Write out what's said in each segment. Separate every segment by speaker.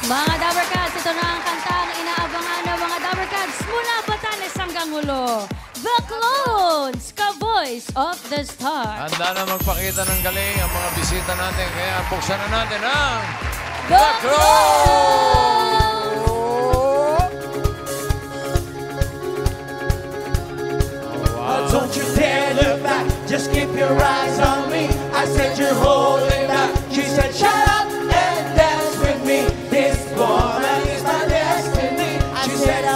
Speaker 1: Mga Dabbercats, ito na ang kantang inaabangan ng mga Dabbercats mula Batanes hanggang Ulo. The Clones, ka-voice of the Star.
Speaker 2: Handa na magpakita ng galing ang mga bisita natin. Kaya buksan na natin ang
Speaker 1: The Clones!
Speaker 3: Don't you dare look back, just keep your eyes on me. I said you're holding back. She said shut up and dance with me. This woman is my destiny. She said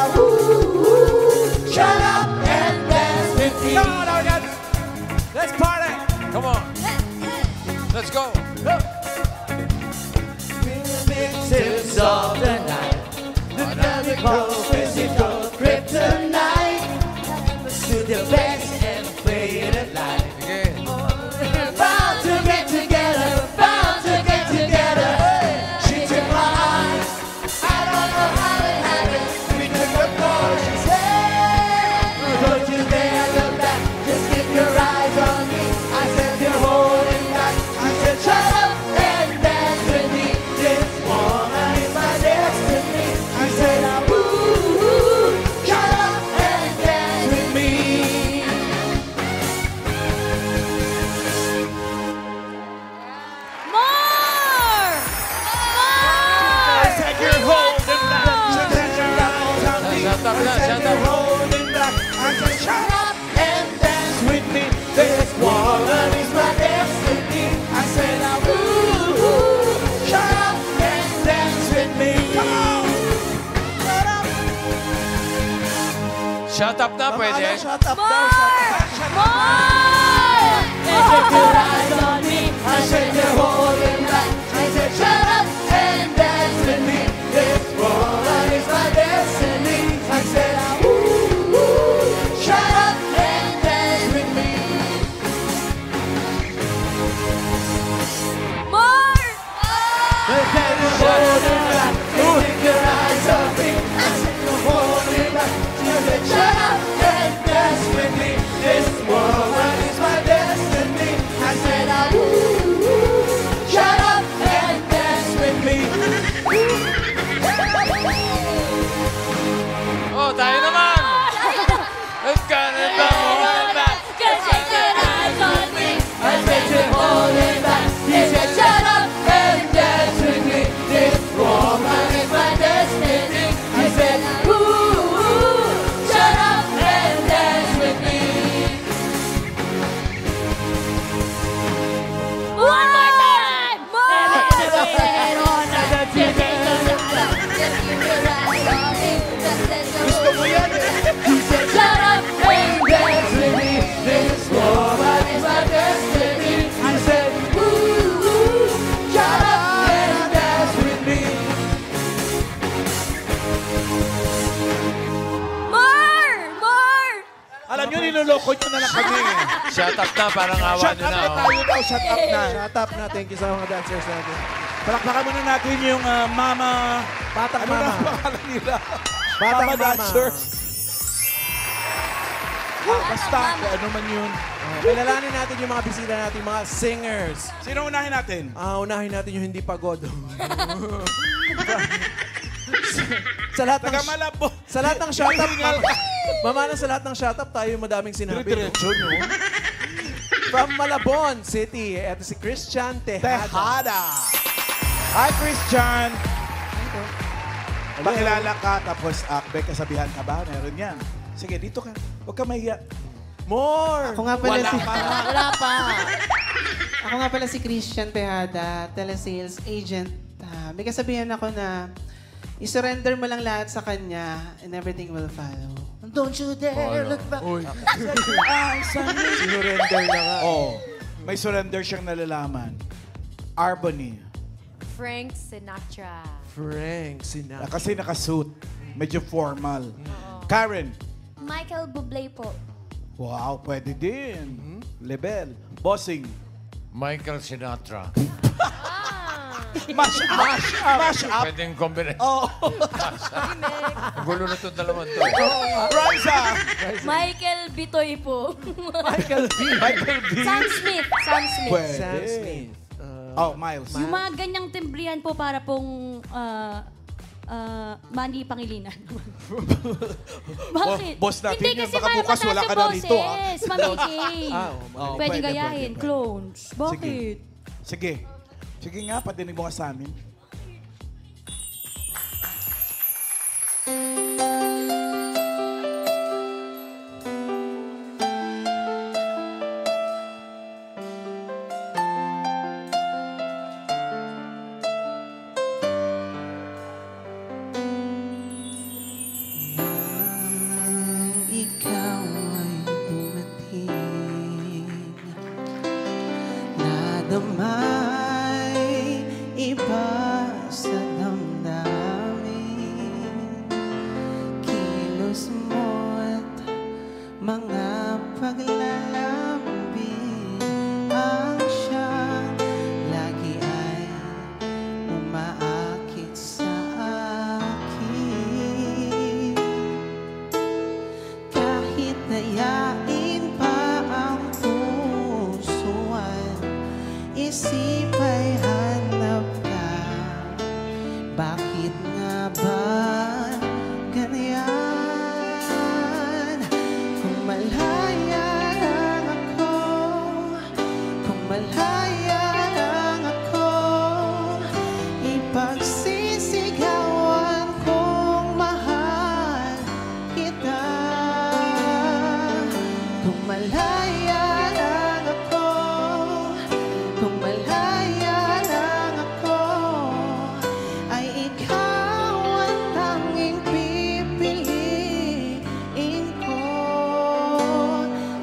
Speaker 3: shut up and dance with me. Come on, Argan. Let's party.
Speaker 2: Come on. Let's go.
Speaker 3: Victims of the night, the magical physical kryptonite. To the best and play it alive.
Speaker 2: Sige.
Speaker 3: Bound to get together, bound to get together. She took my eyes, I don't know how it happened. We took a call, she said, don't you dare look back, just keep your eyes on me. I said you're holding back, I said shut up and dance with me. This woman is my destiny. I said shut up and dance with me.
Speaker 1: More!
Speaker 3: I said you're holding back. She said you're on me.
Speaker 2: Shut up na,
Speaker 3: I said
Speaker 2: shut
Speaker 3: you're
Speaker 2: up.
Speaker 3: holding back. I said shut up and dance with me. This woman is my destiny. I said shut up and dance with me. Come on. Shut up.
Speaker 2: Shut up na, pwede.
Speaker 3: Shut up
Speaker 1: More!
Speaker 3: daw. Shut up.
Speaker 1: More!
Speaker 3: And keep your eyes on me. I said you're holding back. I said shut up and dance with me. This woman is my destiny. I said shut up and dance with me.
Speaker 1: More!
Speaker 3: I said you're holding back. And keep your eyes on me. I said you're holding back. I said shut up and dance with me. This woman is my destiny. I said shut up and dance with me.
Speaker 2: Oh, tayo naman. Let's go.
Speaker 1: Just take your eyes on me.
Speaker 3: I said you're holding back. He said shut up and dance with me. This woman is my destiny. I said shut up and dance with me.
Speaker 1: One more time! More!
Speaker 3: Gusto mo yan? He said shut up and dance with me. This woman is my destiny. I said shut up and dance with me.
Speaker 1: More! More!
Speaker 4: Alam nyo, niloloko nyo na lang kami.
Speaker 2: Shut up na, parang awa
Speaker 4: Shut
Speaker 2: nyo
Speaker 4: up
Speaker 2: na.
Speaker 4: na
Speaker 2: oh.
Speaker 4: tayo daw, shut up na.
Speaker 5: Shut up na. Thank you sa mga dancers natin.
Speaker 4: Palakpakan muna natin yung mama...
Speaker 5: Batang
Speaker 4: Ano na
Speaker 5: mama.
Speaker 4: ang pangalan nila?
Speaker 5: Batang
Speaker 4: Mama
Speaker 5: mama.
Speaker 4: dancers. Basta, kung ano man yun.
Speaker 5: Kilalanin natin yung mga bisita natin, mga singers.
Speaker 4: Sino unahin natin?
Speaker 5: Unahin natin yung hindi pagod. sa lahat ng
Speaker 4: Taga Malabo.
Speaker 5: sa lahat ng shut up,
Speaker 4: Hihingal ka.
Speaker 5: Mamana sa lahat ng shut up, tayo yung madaming sinabi.
Speaker 4: Dire-diretso, no?
Speaker 5: From Malabon City, eto si Christian Tejada.
Speaker 4: Tejada. Hi, Christian. Pakilala ka, tapos may kasabihan ka ba? Meron yan. Sige, dito ka. Huwag ka mahiya.
Speaker 5: More!
Speaker 6: Ako nga pala
Speaker 4: Wala
Speaker 6: si...
Speaker 4: pa.
Speaker 6: Wala pa. Ako nga pala si Christian Tejada, telesales agent. May kasabihan ako na i-surrender mo lang lahat sa kanya and everything will follow. Don't you dare look back.
Speaker 5: Sinurrender na nga.
Speaker 4: Oh, may surrender siyang nalalaman. Arbony.
Speaker 1: Frank Sinatra.
Speaker 5: Frank Sinatra.
Speaker 4: Kasi nakasuit. Medyo formal. Karen.
Speaker 1: Michael Bublé po.
Speaker 4: Wow, pwede din. Level. Bossing.
Speaker 2: Michael Sinatra.
Speaker 4: Mash up. Mash up.
Speaker 2: Pwedeng combination.
Speaker 4: Oh.
Speaker 2: Gulo na itong dalawang to.
Speaker 4: Riza.
Speaker 1: Michael Bitoy po.
Speaker 5: Michael B.
Speaker 4: Michael B.
Speaker 1: Sam Smith. Sam Smith.
Speaker 4: Pwede.
Speaker 5: Sam Smith.
Speaker 4: Oh, Miles.
Speaker 1: Yung mga ganyang timbrihan po para pong Manny Pangilinan. Bakit?
Speaker 4: Boss natin
Speaker 1: Hindi
Speaker 4: yan.
Speaker 1: kasi
Speaker 4: Baka bukas wala ka na rito, ah.
Speaker 1: boses. Mami K.
Speaker 4: Oo,
Speaker 1: Pwedeng gayahin.
Speaker 4: pwede.
Speaker 1: Clones. Bakit?
Speaker 4: Sige. Sige nga, patinig mo nga sa amin.
Speaker 6: Ikaw ay dumating, nadamay iba sa damdamin. Kilos mo't mga paglalambing ang siyang lagi ay umaakit sa akin. Kahit dayain pa ang pusoan, isip ay hanap ka. Bakit nga ba ganyan? Kung malaya lang ako, kung malaya lang ako, ipagsisigawan kong mahal kita. Kung malaya lang ako, kung malaya lang ako, ay ikaw ang tanging pipiliin ko.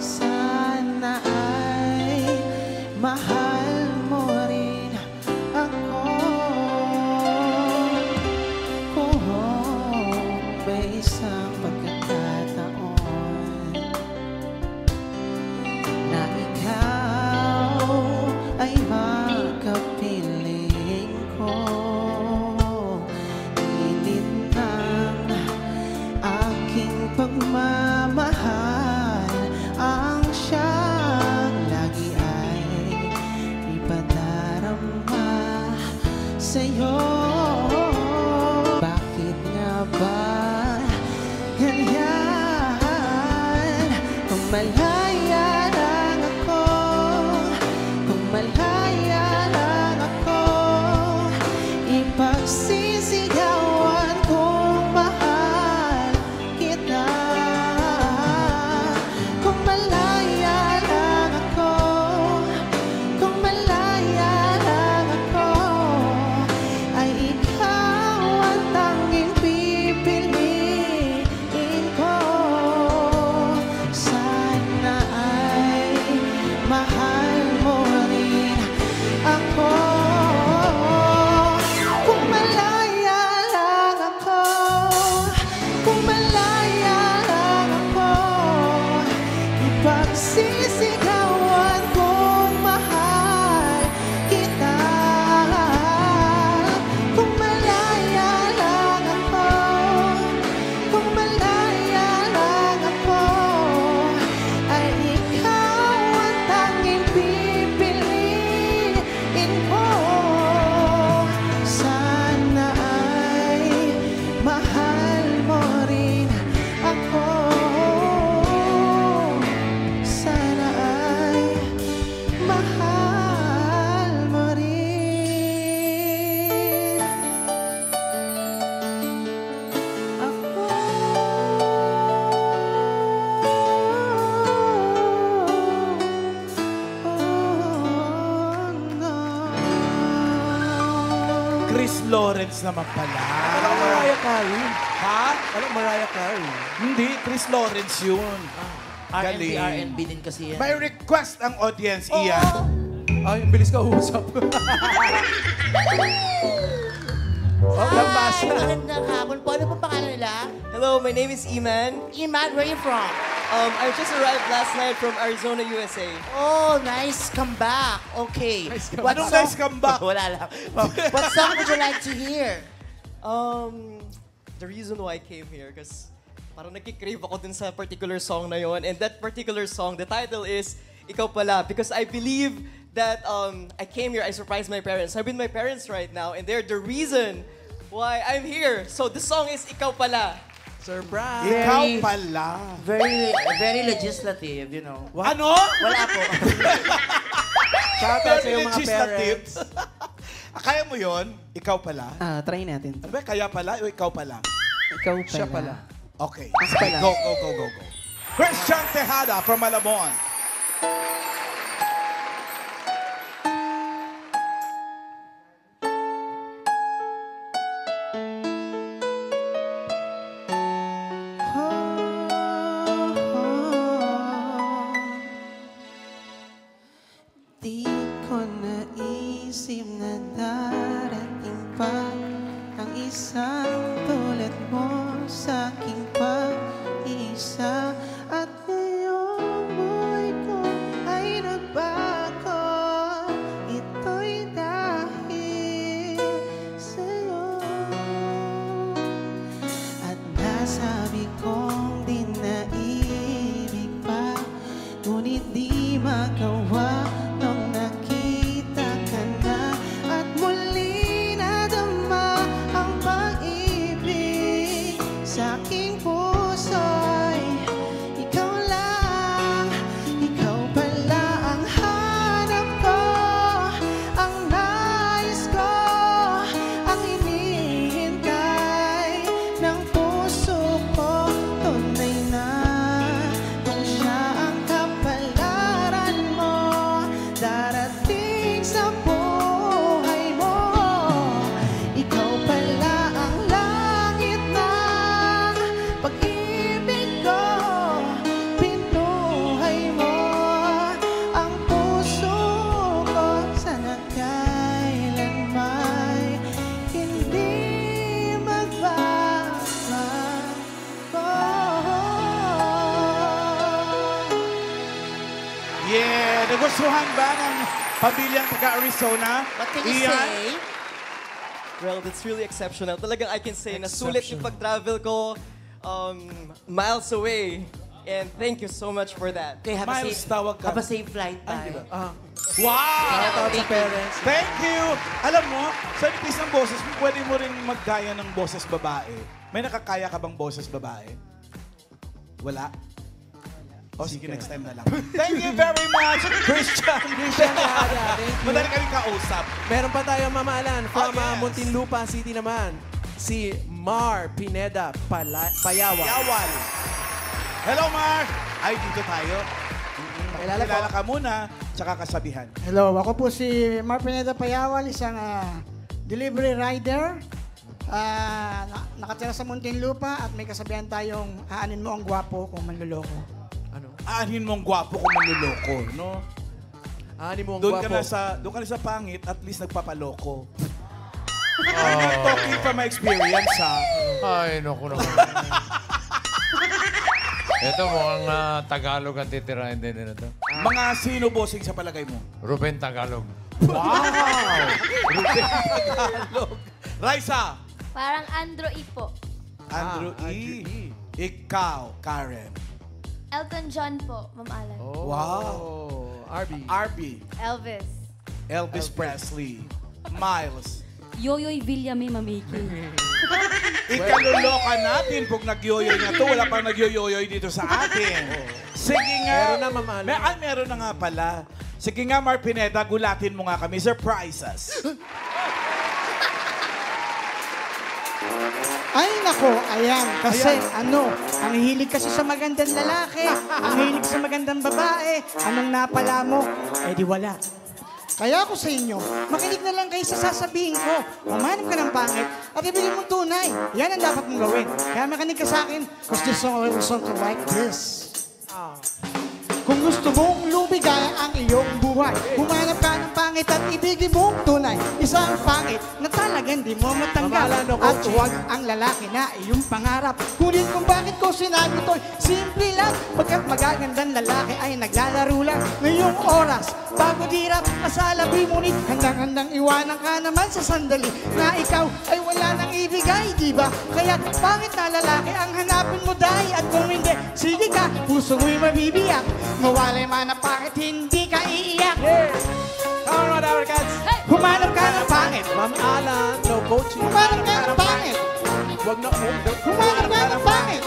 Speaker 6: Sana ay mahal mo rin ako. Kung may isang pagkakataon na ikaw ay makapiling ko, init ng aking pagmamahal ang siyang lagi ay ipadarama sa'yo. Bakit nga ba ganyan? Kung malaya lang ako, kung malaya lang ako, ipagsisigawan kong mahal kita. Kung malaya lang ako, kung malaya lang ako, ay ikaw ang tanging pipiliin ko. Sana ay mahal mo rin ako. Kung malaya lang ako, kung malaya lang ako, ipagsisigawan kong mahal kita. Kung malaya lang ako, kung malaya lang ako, ay ikaw ang tanging pipiliin ko. Sana ay mahal mo rin ako. Sana ay mahal mo rin ako.
Speaker 4: Chris Lawrence naman pala.
Speaker 5: Walang Mariah Carey.
Speaker 4: Ha?
Speaker 5: Walang Mariah Carey.
Speaker 4: Hindi, Chris Lawrence yun.
Speaker 3: R&B,
Speaker 4: Galing.
Speaker 3: R&B din kasi yan.
Speaker 4: May request ang audience, Ian.
Speaker 5: Ay, ang bilis ka usap. Oh, lambasa.
Speaker 3: Magandang hapon po. Ano po pangalan nila?
Speaker 7: Hello, my name is Iman.
Speaker 3: Iman, where are you from?
Speaker 7: I just arrived last night from Arizona, USA.
Speaker 3: Oh, nice comeback. Okay.
Speaker 4: Anong nice comeback?
Speaker 3: Wala lang. What song would you like to hear?
Speaker 7: The reason why I came here, because parang nagkikrave ako dun sa particular song na yon. And that particular song, the title is Ikaw Pala. Because I believe that I came here, I surprised my parents. I'm with my parents right now, and they're the reason why I'm here. So the song is Ikaw Pala.
Speaker 5: Surprise!
Speaker 4: Ikaw pala.
Speaker 3: Very legislative, you know.
Speaker 4: Ano?
Speaker 3: Wala po.
Speaker 5: Shoutout sa
Speaker 4: Very
Speaker 5: iyong mga
Speaker 4: legislative.
Speaker 5: parents.
Speaker 4: Kaya mo yon? Ikaw pala?
Speaker 6: Try natin.
Speaker 4: Ano ba? Kaya pala o ikaw pala?
Speaker 6: Ikaw pala.
Speaker 5: Siya pala.
Speaker 4: Okay.
Speaker 6: Mas pala.
Speaker 4: Go. Christian Tejada from Malabon.
Speaker 6: Di ko naisip na darating pa ang isang tulad mo sa aking pag-iisa. At ngayong buhay ko ay nagbago. Ito'y dahil sa'yo. At nasabi kong di naibig pa, ngunit di magawa nung nakita ka na. At muli nadama ang pag-ibig sa aking puso'y ikaw lang. Ikaw pala ang hanap ko, ang nais ko, ang hinihintay ng puso ko. Tunay na kung siya ang kapalaran mo, darating sa buhay mo. Ikaw pala ang langit ng pag-ibig ko, pinuhay mo ang puso ko. Sana kailanman hindi magbabago.
Speaker 4: Yeah, nagustuhan ba ng pamilyang taga-Arizona?
Speaker 3: What can you
Speaker 4: Ian?
Speaker 3: say?
Speaker 7: Well, that's really exceptional. Talagang I can say na sulit yung pag-travel ko miles away. And thank you so much for that.
Speaker 3: Okay,
Speaker 4: Miles, tawag ka.
Speaker 3: have a safe flight, bye.
Speaker 4: Wow!
Speaker 5: Shoutout sa parents.
Speaker 4: Thank you! Alam mo, sa nipis ng boses mo, pwede mo rin maggaya ng boses babae. May nakakaya ka bang boses babae? Wala? O sige, next time na lang. Thank you very much, Christian!
Speaker 5: Tejada, thank you.
Speaker 4: Madali kaming kausap.
Speaker 5: Meron pa tayong mamahalan from
Speaker 4: yes.
Speaker 5: Muntinlupa City naman. Si Mar Pineda Payawa.
Speaker 4: Yawal. Hello, Mark! Ay, dito tayo. Kilala ka muna, tsaka kasabihan.
Speaker 8: Hello, ako po si Mar Pineda Payawal, isang delivery rider. Nakatira sa Muntinlupa at may kasabihan tayong aanin mo ang gwapo kung manluloko.
Speaker 5: Ano?
Speaker 4: Aanin mong gwapo kung manluloko, no?
Speaker 5: Ani mo ang
Speaker 4: Doon ka
Speaker 5: gwapo.
Speaker 4: na sa pangit, at least nagpapaloko. I'm talking from my experience, ha?
Speaker 2: Ay, naku naman. Ito mukhang Tagalog ang titirahin din nito.
Speaker 4: Mga sino bossing sa palagay mo?
Speaker 2: Ruben Tagalog.
Speaker 4: Wow! Tagalog. Raisa!
Speaker 1: Parang Andrew Ipo.
Speaker 4: Andrew E. Ikaw, Karen.
Speaker 1: Elton John po, Ma'am Alan.
Speaker 5: Oh. RB.
Speaker 4: RB.
Speaker 1: Elvis.
Speaker 4: Elvis Presley. Miles.
Speaker 1: Yoyoy Villame Mamiki.
Speaker 4: Ikaluloka natin pag nagyoyoy na to. Wala pang nagyoyoy dito sa atin. Sige nga.
Speaker 5: Meron na, Ma'am Alan.
Speaker 4: Meron na nga pala. Sige nga, Mar Pineda, gulatin mo nga kami. Surprises.
Speaker 8: Ay nako, ayan. Kasi ang hilig kasi sa magandang lalaki, ang hilig sa magandang babae, anong napala mo? Eh di wala. Kaya ako sa inyo, makinig na lang kayo sa sasabihin ko. Mamanap ka ng pangit at ibigay mong tunay. Yan ang dapat mong gawin. Kaya makinig ka sa akin, because this song will something like this. Kung gusto mong lumigaya ang iyong buhay, humanap ka ng pangit at ibigay mong tunay. Isang pangit na talagang di mo matanggap.
Speaker 5: Mamahalan ako,
Speaker 8: At
Speaker 5: Chief.
Speaker 8: huwag ang lalaki na iyong pangarap. Ngunit kung bakit ko sinabi to'y simple lang. Pagkat magagandang lalaki ay naglalaro lang ngayong oras. Bago dirap, masalabi ngunit handang-handang iwanan ka naman sa sandali na ikaw ay wala nang ibigay, di ba? Kaya pangit na lalaki ang hanapin mo dahil at kung hindi, sige ka, puso mo'y mabibiyak. Mawalay man na pangit, hindi ka iiyak.
Speaker 5: Come on, our cats.
Speaker 8: Humanap ka ng pangit.
Speaker 5: Ma'am Alan, no coaching.
Speaker 8: Humanap ka ng pangit.
Speaker 5: Wag na,
Speaker 8: Humanap ka ng pangit.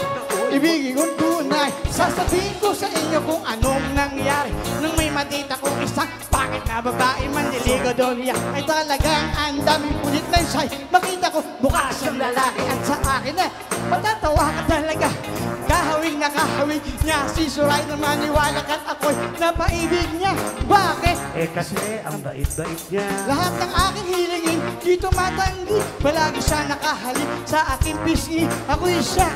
Speaker 8: Ibigin kong tunay. Sasabihin ko sa inyo kung anong nangyari. Nung may matita kong isang pangit na babae manliligo doon niya. Ay talagang ang daming pulit na siya'y makita ko mukha siyang lalaki at sa akin na matatawa ka talaga. Kahawig na kahawig niya. Si Suray na maniwala ka't ako'y napaibig niya. Bakit?
Speaker 3: Eh kasi ang bait-bait niya.
Speaker 8: Lahat ng aking hilingin, dito matanggi. Palagi siya nakahalik sa aking pisngi. Ako'y siya.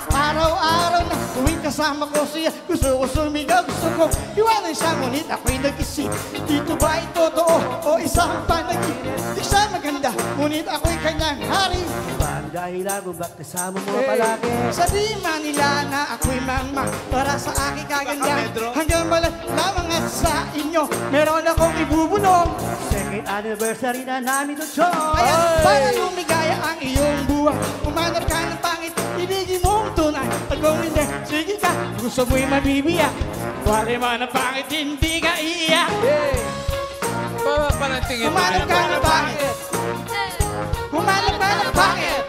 Speaker 8: Araw-araw na tuwing kasama ko siya. Gusto ko sumigaw, gusto ko iwanan siya. Ngunit ako'y nag-isip, dito ba ito totoo o isang panaginip? Di siya maganda, ngunit ako'y kanyang hari.
Speaker 3: Paano dahilan kung bakit kasama mo palagi?
Speaker 8: Sabihin man nila na ako'y mangma para sa aking kaganda. Hanggang balat lamang at sa inyo, meron akong ibubulong.
Speaker 3: Second anniversary na namin ito, Chong!
Speaker 8: Kaya para lumigaya ang iyong buhay, umanap ka ng pangit, ibigin mong tunay. At kung hindi, sige ka, gusto mo'y mabibiyak. Wala man ang pangit, hindi ka iiyak.
Speaker 2: Palantingin mo.
Speaker 8: Umanap ka ng pangit. Umanap ka ng pangit.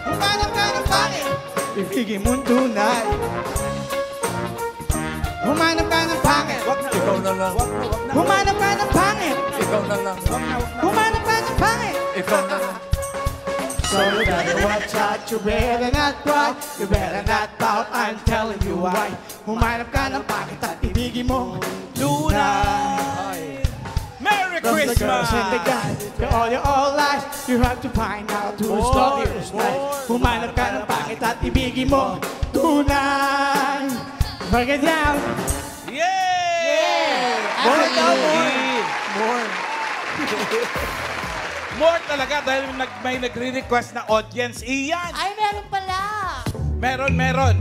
Speaker 8: Umanap ka ng pangit. Ibigin mong tunay. Humanap ka ng pangit.
Speaker 2: Ikaw na lang.
Speaker 8: Humanap ka ng pangit.
Speaker 2: Ikaw na lang.
Speaker 8: Humanap ka ng pangit.
Speaker 2: Ikaw na lang.
Speaker 8: So you better watch out, you better not cry, you better not pout, I'm telling you why. Humanap ka ng pangit at ibigin mo tunay.
Speaker 4: Merry
Speaker 8: From the girls
Speaker 4: Christmas!
Speaker 8: and the guys, they're all lies. You have to find out who's dog, who's nice. Humanap ka ng pangit at ibigin mo tunay. Break it down.
Speaker 4: Yay!
Speaker 5: More daw, more. More.
Speaker 4: More talaga dahil may nagre-request na audience. Iyan!
Speaker 9: Ay, meron pala.
Speaker 4: Meron.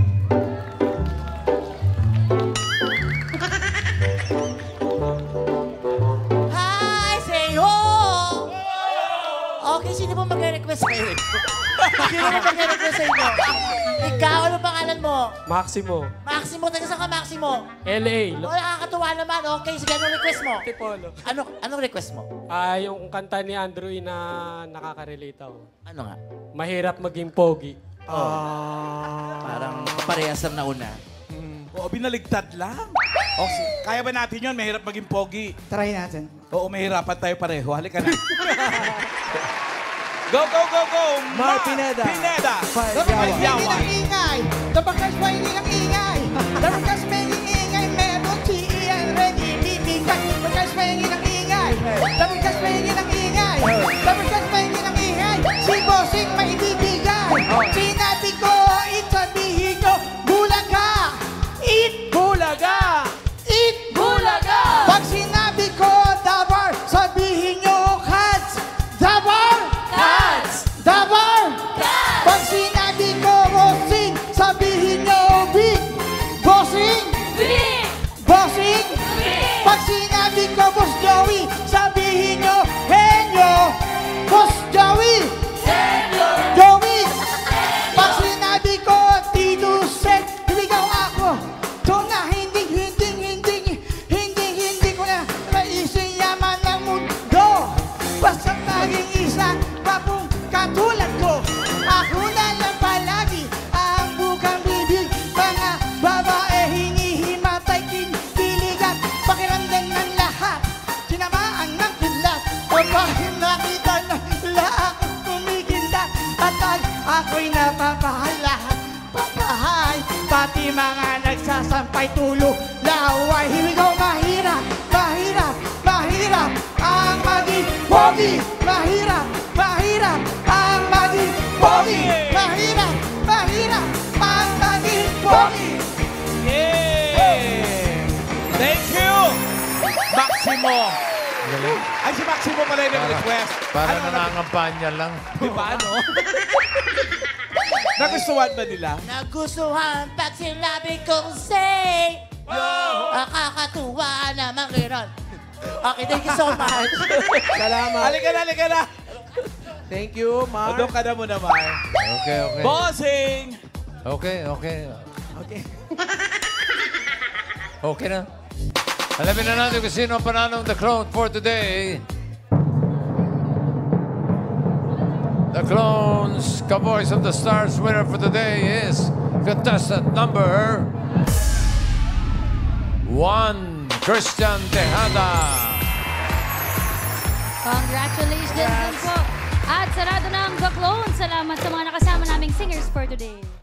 Speaker 9: Hi, say ho! Okay, sino po magre-request kayo? Sino po magre-request sa inyo? Ikaw, ano pangalan mo?
Speaker 10: Maximo.
Speaker 9: Maximo, taga saan ka, Maximo?
Speaker 10: LA.
Speaker 9: O, nakakatuwa naman. Okay, sige, anong request mo?
Speaker 10: Tipolo.
Speaker 9: Anong request mo?
Speaker 10: Yung kanta ni Andrew na nakaka-relate ako.
Speaker 9: Ano nga?
Speaker 10: Mahirap maging pogi.
Speaker 9: Parang parehas ang nauna.
Speaker 4: Oo, binaligtad lang. O, kaya ba natin yun? Mahirap maging pogi.
Speaker 8: Try natin.
Speaker 4: Oo, mahirapan tayo pareho. Halika na. Go!
Speaker 5: Mar Pineda.
Speaker 4: Pineda!
Speaker 8: Dapat mas maingay ng ingay. Dapat mas maingay ng ingay. Dapat mas maingay ng ingay. Meron si Ian ready bibigay. Dapat mas maingay ng ingay. Dapat mas maingay ng ingay. Dapat mas maingay ng ingay. Si Bossing may bibigay. Sinabi ko, itabihin nyo, bulaga. Eat bulaga. Eat bulaga. Pag sinabi ko, dabar, sabihin nyo, cats. Dabar. Cats. Dabar. Cats. Pag sinabi ko, bossing, sabihin nyo, big. Bossing. Big. Bossing. Big. Pag sinabi ko, Boss Joey, sabihin nyo, henyo. Boss Joey. Henyo. Joey. Pag sinabi ko, Tito Sen, ligaw ako. So na hindi ko na naisin yaman ng mundo. Basta maging isa, babong katulad ko. Ako na lang palagi ang bukang bibig. Mga babae hinihimatay, kinikilig at pakiramdam ng lahat. Tinamaan ng kilat o bakit nakita na lahat kumikinda. At ako'y napapahal lahat. Papahay, pati mga nagsasampay tulo. Laway, here we go, mahirap ang maging pogi. Mahirap ang maging pogi. Mahirap ang maging pogi.
Speaker 4: Yay! Thank you! Maximo! Ay, si Maximo pala yung request.
Speaker 2: Para nangangampanya lang.
Speaker 4: Di ba, ano? Nagustuhan ba nila?
Speaker 9: Nagustuhan pag sinabi kong say. Nakakatuwa naman gano'n. Okay, thank you so much.
Speaker 5: Salamat.
Speaker 4: Halika na!
Speaker 5: Thank you, Mar.
Speaker 4: Doon ka na muna, Mar.
Speaker 2: Okay.
Speaker 4: Bossing!
Speaker 2: Okay.
Speaker 5: Okay.
Speaker 2: Okay na. Alamin na natin kung sino ang panalo ng The Crown for today. The Clones, Ka-Voice of the Stars winner for today is contestant number 1, Christian Tejada.
Speaker 1: Congratulations din po. At sarado na ang The Clone. Salamat sa mga nakasama naming singers for today.